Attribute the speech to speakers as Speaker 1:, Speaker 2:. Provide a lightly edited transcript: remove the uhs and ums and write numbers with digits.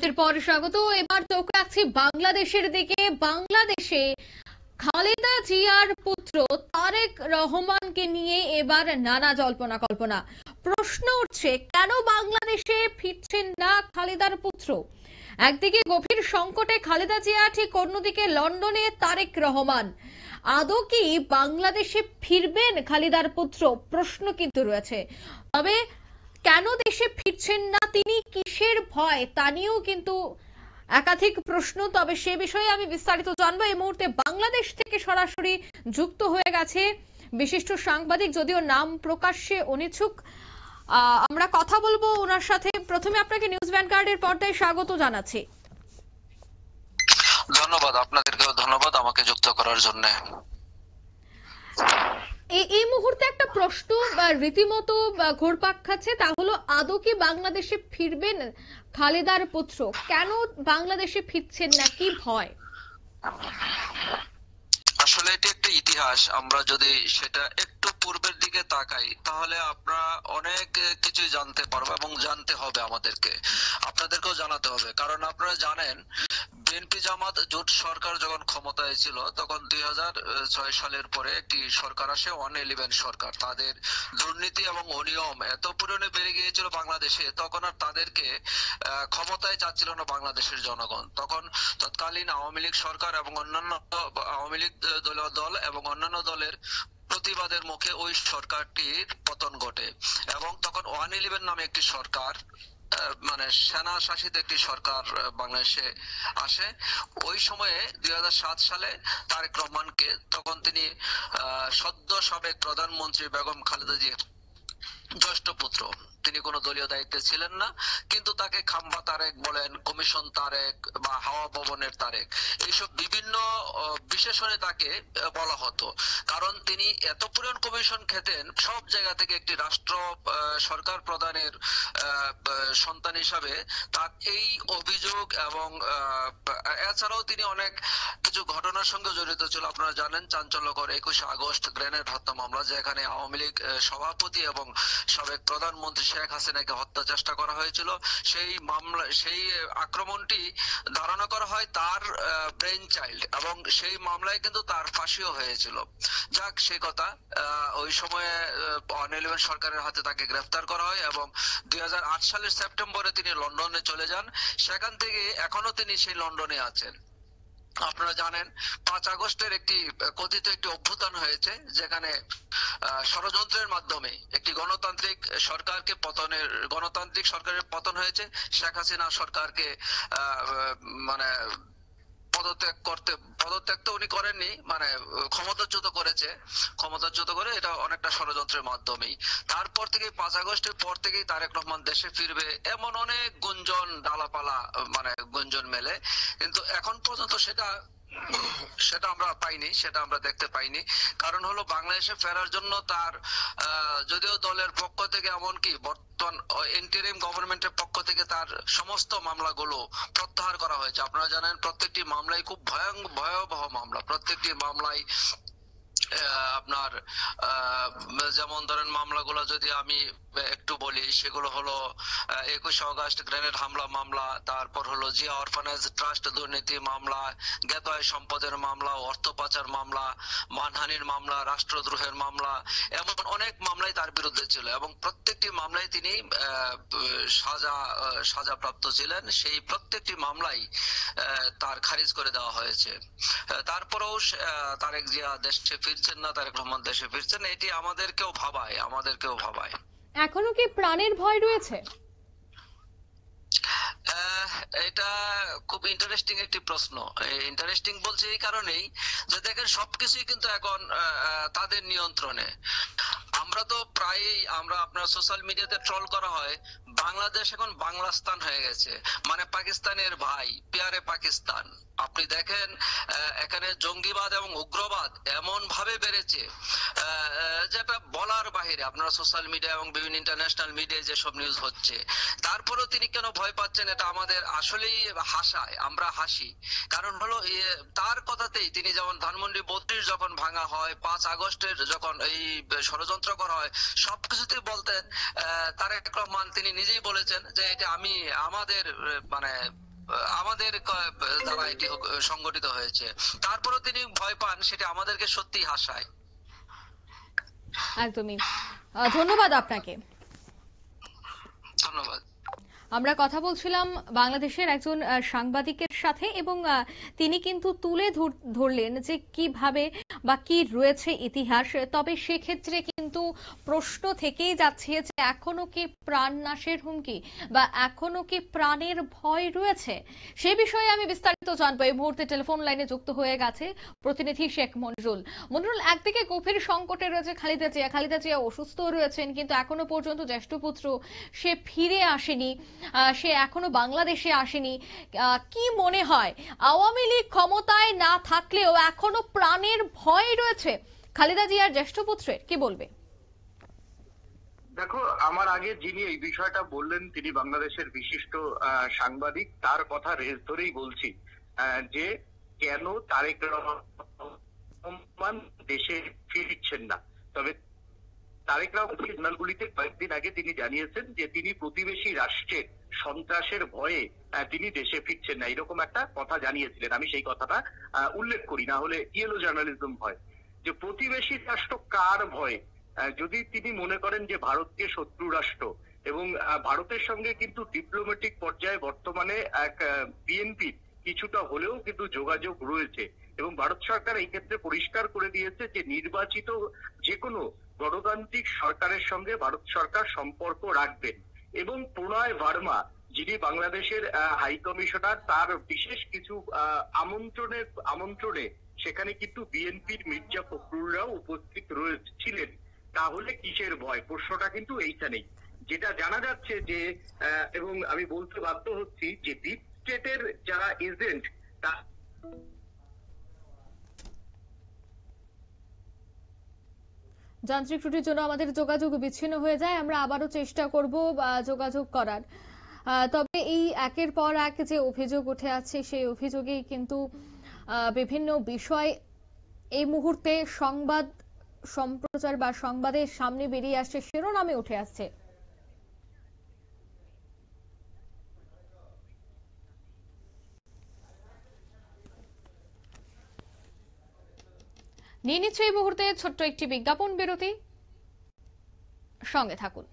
Speaker 1: এরপর স্বাগত। এবার চোখ রাখছি বাংলাদেশের দিকে। বাংলাদেশে খালেদা জিয়ার পুত্র তারেক রহমানকে নিয়ে এবার নানা জল্পনা কল্পনা। প্রশ্ন উঠছে, কেন বাংলাদেশে ফিরছেন না খালেদার পুত্র? একদিকে গভীর সংকটে খালেদা জিয়া, ঠিক অন্যদিকে লন্ডনে তারেক রহমান। আদৌ কি বাংলাদেশে ফিরবেন খালেদার পুত্র? প্রশ্ন কিন্তু রয়েছে। তবে কেন দেশে ফিরছেন না তিনি, কিসের ভয়, তা নিয়েও কিন্তু একাধিক প্রশ্ন। তবে সে বিষয়ে আমি বিস্তারিত জানবো। এই মুহূর্তে বাংলাদেশ থেকে সরাসরি যুক্ত হয়ে গেছে বিশিষ্ট সাংবাদিক, যদিও নাম প্রকাশ্যে অনিচ্ছুক। আমরা কথা বলবো ওনার সাথে। প্রথমে আপনাকে নিউজ ভ্যানগার্ডের পর্দায় স্বাগত জানাচ্ছি।
Speaker 2: ধন্যবাদ, আপনাদেরকেও ধন্যবাদ আমাকে যুক্ত করার জন্য।
Speaker 1: এই মুহূর্তে একটা প্রশ্ন রীতিমতো ঘুরপাক খাচ্ছে, তা হলো আদৌ কি বাংলাদেশে ফিরবেন খালেদার পুত্র? কেন বাংলাদেশে ফিরছেন না, কি ভয়?
Speaker 2: আসলে এটি একটা ইতিহাস। আমরা যদি সেটা একটু পূর্বের দিকে তাকাই তাহলে আমরা অনেক কিছুই জানতে পারবো এবং জানতে হবে আমাদেরকে, আপনাদেরকেও জানাতে হবে। কারণ আপনারা জানেন, বিএনপি জামাত জোট সরকার যখন ক্ষমতায় ছিল তখন 2006 সালের পরে একটি সরকার আসে, 111 সরকার। তাদের দুর্নীতি এবং অনিয়ম এত পরিমাণে বেড়ে গিয়েছিল বাংলাদেশে, তখন আর তাদেরকে ক্ষমতায় চাচ্ছিল না বাংলাদেশের জনগণ। তখন তৎকালীন আওয়ামী লীগ সরকার এবং অন্যান্য আওয়ামী লীগ দল এবং অন্যান্য দলের প্রতিবাদের মুখে ওই সরকারটির পতন ঘটে এবং তখন 111 নামে একটি সরকার, মানে সেনা শাসিত একটি সরকার বাংলাদেশে আসে। ওই সময়ে 2007 সালে তারেক রহমানকে, তখন তিনি সদ্য সাবেক প্রধানমন্ত্রী বেগম খালেদা জিয়ার জ্যেষ্ঠ পুত্র, তিনি কোনো দলীয় দায়িত্বে ছিলেন না, কিন্তু তাকে খাম্বা তারেক বলেন, কমিশন তারেক বা হাওয়া ভবনের তারেক, এইসব বিভিন্ন বিশেষণে তাকে বলা হতো। কারণ তিনি এত পরিমাণ কমিশন খেতেন, সব জায়গা থেকে একটি রাষ্ট্র সরকার প্রধানের সন্তান হিসাবে তার এই অভিযোগ এবং এছাড়াও তিনি অনেক কিছু ঘটনার সঙ্গে জড়িত ছিল। আপনারা জানেন, চাঞ্চল্যকর 21 আগস্ট গ্রেনেড হত্যা মামলা, যেখানে আওয়ামী লীগ সভাপতি এবং সাবেক প্রধানমন্ত্রী শেখ হাসিনাকে হত্যা চেষ্টা করা হয়েছিল। সেই মামলা, সেই আক্রমণটি ধারণা করা হয় তার ব্রেইন চাইল্ড, এবং সেই মামলায় কিন্তু তার ফাঁসিও হয়েছিল। যাক, সেই কথা। ওই সময়ে 111 সরকারের হাতে তাকে গ্রেফতার করা হয় এবং 2008 সালের সেপ্টেম্বরে তিনি লন্ডনে চলে যান। সেখান থেকে এখনো তিনি সেই লন্ডনে আছেন। আপনারা জানেন, 5 আগস্টের একটি কথিত একটি অভ্যুত্থান হয়েছে, যেখানে ষড়যন্ত্রের মাধ্যমে একটি গণতান্ত্রিক সরকারের পতন হয়েছে। শেখ হাসিনা সরকারকে মানে পদত্যাগ তো উনি করেননি, মানে ক্ষমতাচ্যুত করে, এটা অনেকটা ষড়যন্ত্রের মাধ্যমেই। তারপর থেকে 5 আগস্টের পর থেকেই তারেক রহমান দেশে ফিরবে এমন অনেক গুঞ্জন, ডালাপালা, মানে গুঞ্জন মেলে, কিন্তু এখন পর্যন্ত সেটা আমরা পাইনি, সেটা আমরা দেখতে পাইনি। কারণ হলো, বাংলাদেশে ফেরার জন্য তার যদিও দলের পক্ষ থেকে, এমনকি বর্তমান ইন্টারিম গভর্নমেন্টের পক্ষ থেকে তার সমস্ত মামলাগুলো প্রত্যাহার করা হয়েছে। আপনারা জানেন, প্রত্যেকটি মামলাই খুব ভয়াবহ মামলা। প্রত্যেকটি মামলাই আপনার যেমন ধরেন, মামলাগুলো যদি আমি একটু বলি, সেগুলো হলো 21 আগস্ট গ্রেনেড হামলা মামলা, তারপর হলো জিয়া অরফানেজ ট্রাস্ট দুর্নীতি মামলা, জ্ঞাতয় সম্পদের মামলা, অর্থ পাচার মামলা, মানহানির মামলা, রাষ্ট্রদ্রোহের মামলা, এমন অনেক মামলাই তার বিরুদ্ধে ছিল এবং প্রত্যেকটি মামলায় তিনি সাজাপ্রাপ্ত ছিলেন। সেই প্রত্যেকটি মামলাই তার খারিজ করে দেওয়া হয়েছে। তারপরেও তারেক জিয়া দেশে ফিরছেন না, তারেক রহমান দেশে ফিরছেন, এটি আমাদেরকেও ভাবায়।
Speaker 1: এখনো কি প্রাণের ভয় রয়েছে?
Speaker 2: এটা খুব ইন্টারেস্টিং একটি প্রশ্ন। ইন্টারেস্টিং বলছি এই কারণেই যে দেখেন, সবকিছুই কিন্তু এখন তাদের নিয়ন্ত্রণে। আমরা তো প্রায়ই আপনার সোশ্যাল মিডিয়াতে ট্রল করা হয়, বাংলাদেশ এখন বাংলাস্তান হয়ে গেছে, মানে পাকিস্তানের ভাই, পেয়ারে পাকিস্তান। আপনি দেখেন, এখানে জঙ্গিবাদ এবং উগ্রবাদ এমন ভাবে বেড়েছে যেটা বলার বাহিরে। আপনারা সোশ্যাল মিডিয়া এবং বিভিন্ন ইন্টারন্যাশনাল মিডিয়ায় যেসব নিউজ হচ্ছে, তারপরেও তিনি কেন ভয় পাচ্ছেন, এটা আমাদের আসলেই হাসায়, আমরা হাসি। কারণ হলো, তার কথাতেই তিনি, যেমন ধানমন্ডি 32 যখন ভাঙা হয়, 5 আগস্টের যখন এই ষড়যন্ত্র করা হয়, সবকিছুতেই বলতেন তারেক রহমান, তিনি নিজেই বলেছেন যে এটা আমাদের মানে আমাদের দ্বারা এটি সংগঠিত হয়েছে। তারপরেও তিনি ভয় পান, সেটা আমাদেরকে সত্যি হাসায়।
Speaker 1: একদমই। ধন্যবাদ আপনাকে।
Speaker 2: ধন্যবাদ।
Speaker 1: আমরা কথা বলছিলাম বাংলাদেশের একজন সাংবাদিকের সাথে এবং তিনি কিন্তু তুলে ধরলেন যে কিভাবে বা কি রয়েছে ইতিহাস। তবে সেক্ষেত্রে কিন্তু প্রশ্ন থেকেই যাচ্ছে যে এখনো কি প্রাণ নাশের হুমকি বা এখনো কি প্রাণের ভয় রয়েছে, সে বিষয়ে আমি বিস্তারিত জানবো। এই মুহূর্তে টেলিফোন লাইনে যুক্ত হয়ে গেছে প্রতিনিধি শেখ মনিরুল। মনিরুল, একদিকে গভীর সংকটে রয়েছে খালেদা জিয়া অসুস্থ রয়েছেন, কিন্তু এখনো পর্যন্ত জ্যেষ্ঠ পুত্র সে ফিরে আসেনি, সে এখনো বাংলাদেশে আসেনি। কি মনে হয়, আওয়ামী লীগ ক্ষমতায় না থাকলেও এখনো প্রাণের ভয় রয়েছে খালেদা জিয়ার জ্যেষ্ঠ পুত্রের, কি বলবে?
Speaker 3: দেখো, আমার আগে যিনি এই বিষয়টা বললেন তিনি বাংলাদেশের বিশিষ্ট সাংবাদিক, তার কথা রেশ ধরেই বলছি যে কেন তারেক রহমান দেশে ফিরছেন না। তবে তারেক রহমান জার্নালগুলিতে কয়েকদিন আগে তিনি জানিয়েছেন যে তিনি প্রতিবেশী রাষ্ট্রের সন্ত্রাসের ভয়ে তিনি দেশে ফিরছেন না, এরকম একটা কথা জানিয়েছিলেন। আমি সেই কথাটা উল্লেখ করি, না হলে ইয়েলো জার্নালিজম হয়। যে প্রতিবেশী রাষ্ট্র কার ভয়ে? যদি তিনি মনে করেন যে ভারতকে শত্রু রাষ্ট্র, এবং ভারতের সঙ্গে কিন্তু ডিপ্লোম্যাটিক পর্যায়ে বর্তমানে এক বিএনপি কিছুটা হলেও কিন্তু যোগাযোগ রয়েছে, এবং ভারত সরকার এই ক্ষেত্রে পরিষ্কার করে দিয়েছে যে নির্বাচিত যে কোনো গণতান্ত্রিক সরকারের সঙ্গে ভারত সরকার সম্পর্ক রাখবেন। এবং প্রণয় ভার্মা, যিনি বাংলাদেশের হাই কমিশনার, তার বিশেষ কিছু আমন্ত্রণে সেখানে কিন্তু বিএনপির মির্জা ফখরুলরাও উপস্থিত ছিলেন। তাহলে কিসের ভয়? প্রশ্নটা কিন্তু এইখানেই। যেটা জানা যাচ্ছে যে এবং আমি বলতে বাধ্য হচ্ছি যে ডিপ স্টেটের যারা এজেন্ট,
Speaker 1: যান্ত্রিক ত্রুটির জন্য আমাদের যোগাযোগ বিচ্ছিন্ন হয়ে যায়। আমরা আবারও চেষ্টা করব যোগাযোগ করার। তবে এই একের পর এক যে অভিযোগ উঠে আছে, সেই অভিযোগেই কিন্তু বিভিন্ন বিষয় এই মুহূর্তে সংবাদ সম্প্রচার বা সংবাদের সামনে বেরিয়ে আসছে, শিরোনামে উঠে আসছে। নিয়ে নিচ্ছে এই মুহূর্তে ছোট্ট একটি বিজ্ঞাপন বিরতি, সঙ্গে থাকুন।